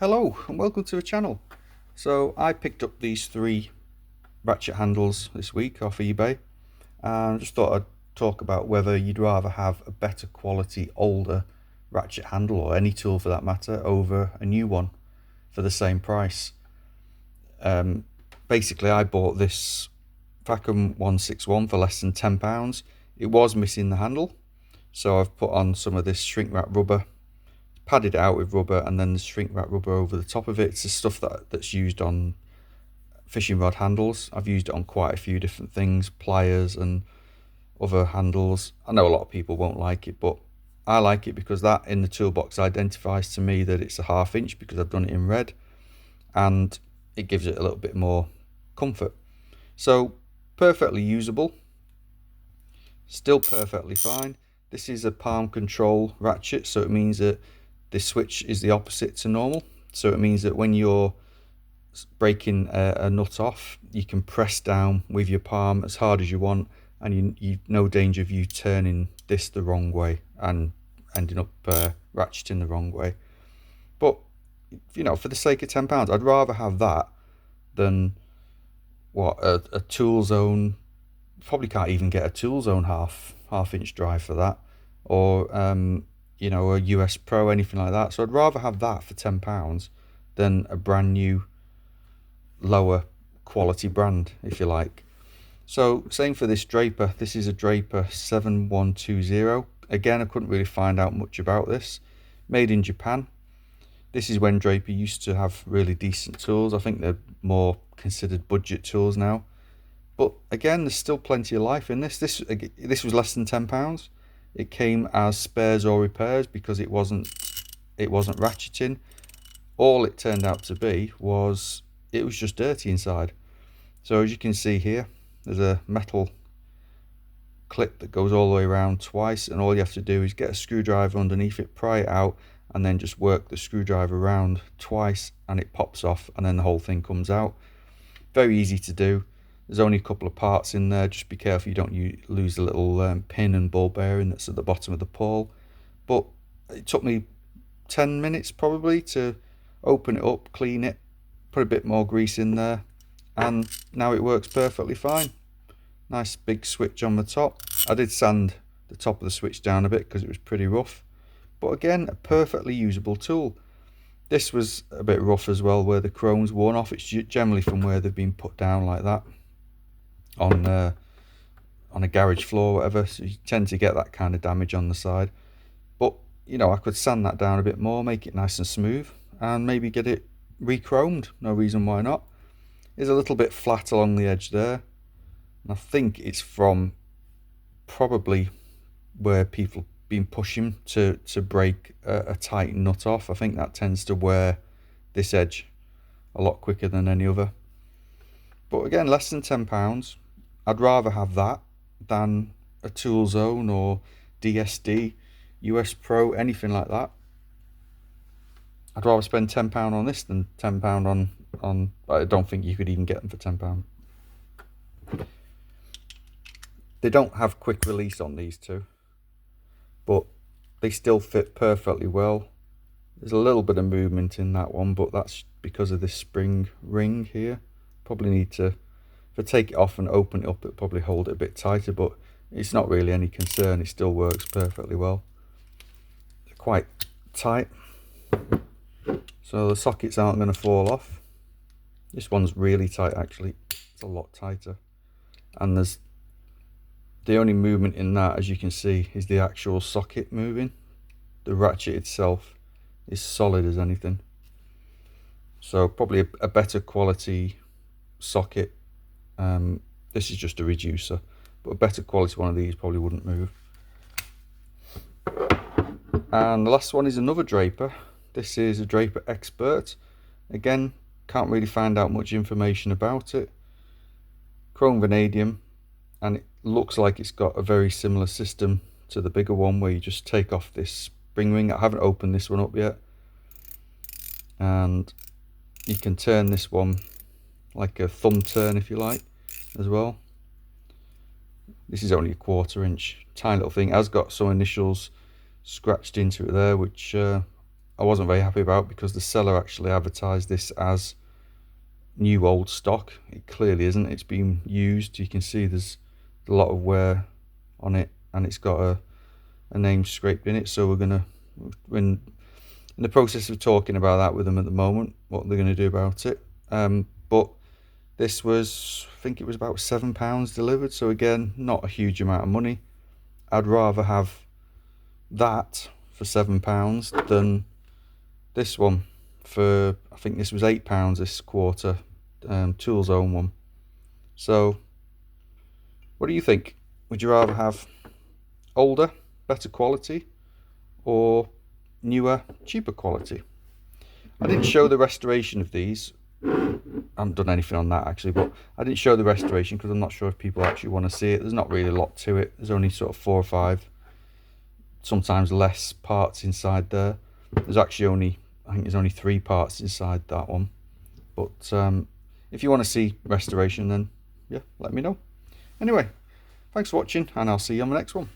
Hello and welcome to the channel. So I picked up these three ratchet handles this week off eBay, and I just thought I'd talk about whether you'd rather have a better quality older ratchet handle, or any tool for that matter, over a new one for the same price. Basically I bought this Facom S.161 for less than £10. It was missing the handle, so I've put on some of this shrink wrap rubber, padded it out with rubber, and then the shrink wrap rubber over the top of it. It's the stuff that's used on fishing rod handles. I've used it on quite a few different things, pliers and other handles. I know a lot of people won't like it, but I like it because that in the toolbox identifies to me that it's a 1/2 inch, because I've done it in red, and it gives it a little bit more comfort. So perfectly usable, still perfectly fine. This is a palm control ratchet, so it means that this switch is the opposite to normal. So it means that when you're breaking a nut off, you can press down with your palm as hard as you want, and you've no danger of you turning this the wrong way and ending up ratcheting the wrong way. But you know, for the sake of £10, I'd rather have that than what a Toolzone. Probably can't even get a Toolzone half inch drive for that, or you know, a US Pro, anything like that. So I'd rather have that for £10 than a brand new lower quality brand, if you like. So same for this Draper. This is a Draper 7120. Again, I couldn't really find out much about this. Made in Japan. This is when Draper used to have really decent tools. I think they're more considered budget tools now. But again, there's still plenty of life in this. This was less than £10. It came as spares or repairs because it wasn't ratcheting. All it turned out to be was it was just dirty inside. So as you can see here, there's a metal clip that goes all the way around twice, and all you have to do is get a screwdriver underneath it, pry it out, and then just work the screwdriver around twice and it pops off, and then the whole thing comes out. Very easy to do. There's only a couple of parts in there. Just be careful you don't lose the little pin and ball bearing that's at the bottom of the pawl. But it took me 10 minutes probably to open it up, clean it, put a bit more grease in there, and now it works perfectly fine. Nice big switch on the top. I did sand the top of the switch down a bit because it was pretty rough, but again, a perfectly usable tool. This was a bit rough as well, where the chrome's worn off. It's generally from where they've been put down like that on a garage floor or whatever, so you tend to get that kind of damage on the side. But you know, I could sand that down a bit more, make it nice and smooth, and maybe get it re-chromed. No reason why not. It's a little bit flat along the edge there, and I think it's from probably where people been pushing to break a tight nut off. I think that tends to wear this edge a lot quicker than any other. But again, less than £10. I'd rather have that than a Toolzone or DSD, US Pro, anything like that. I'd rather spend £10 on this than £10 on. I don't think you could even get them for £10. They don't have quick release on these two, but they still fit perfectly well. There's a little bit of movement in that one, but that's because of this spring ring here. Probably need to, if I take it off and open it up, it'll probably hold it a bit tighter, but it's not really any concern. It still works perfectly well. They're quite tight, so the sockets aren't going to fall off. This one's really tight actually. It's a lot tighter, and there's the only movement in that, as you can see, is the actual socket moving. The ratchet itself is solid as anything. So probably a better quality socket. This is just a reducer, but a better quality one of these probably wouldn't move. And the last one is another Draper. This is a Draper Expert. Again, can't really find out much information about it. Chrome vanadium, and it looks like it's got a very similar system to the bigger one, where you just take off this spring ring. I haven't opened this one up yet, and you can turn this one like a thumb turn if you like as well. This is only a 1/4 inch, tiny little thing. It has got some initials scratched into it there, which I wasn't very happy about, because the seller actually advertised this as new old stock. It clearly isn't. It's been used. You can see there's a lot of wear on it, and it's got a name scraped in it. So we're in the process of talking about that with them at the moment, what they're going to do about it. But this was, I think it was about £7 delivered, so again, not a huge amount of money. I'd rather have that for £7 than this one for, I think this was £8 this quarter, Toolzone one. So what do you think? Would you rather have older, better quality, or newer, cheaper quality? I didn't show the restoration of these. I haven't done anything on that actually, but I didn't show the restoration because I'm not sure if people actually want to see it. There's not really a lot to it. There's only sort of 4 or 5, sometimes less parts inside there. There's actually only, I think there's only 3 parts inside that one. But if you want to see restoration, then yeah, let me know. Anyway, thanks for watching, and I'll see you on the next one.